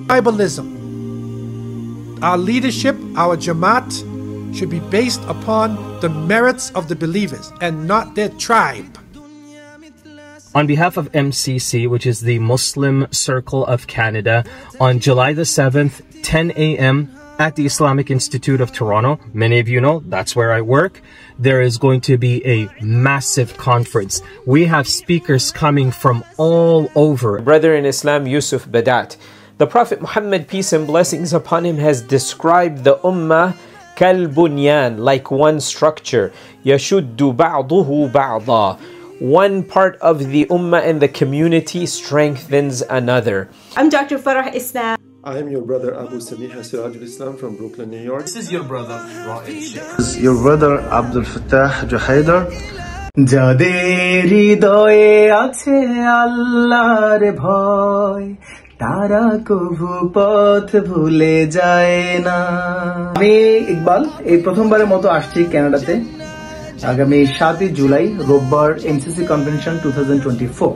Tribalism. Our leadership, our Jamaat, should be based upon the merits of the believers and not their tribe. On behalf of MCC, which is the Muslim Circle of Canada, on July the 7th, 10 a.m. at the Islamic Institute of Toronto, many of you know that's where I work, there is going to be a massive conference. We have speakers coming from all over. Brother in Islam, Yusuf Badat. The Prophet Muhammad, peace and blessings upon him, has described the Ummah كالبنيان, like one structure. يشد بعضه بعضا. One part of the Ummah and the community strengthens another. I'm Dr. Farah Islam. I am your brother Abu Samiha Sirajul Islam from Brooklyn, New York. This is your brother Ra'id Sheikh. This is your brother Abdul Fattah Juhaydar. যাদের হৃদয়ে আছে আল্লাহর ভয় তারা কভু পথ ভুলে যায় না। আমি ইকবাল এই প্রথমবারের মতো আসছি কানাডাতে। আগামী 7 জুলাই রোববার এমসিসি কনভেনশন 2024।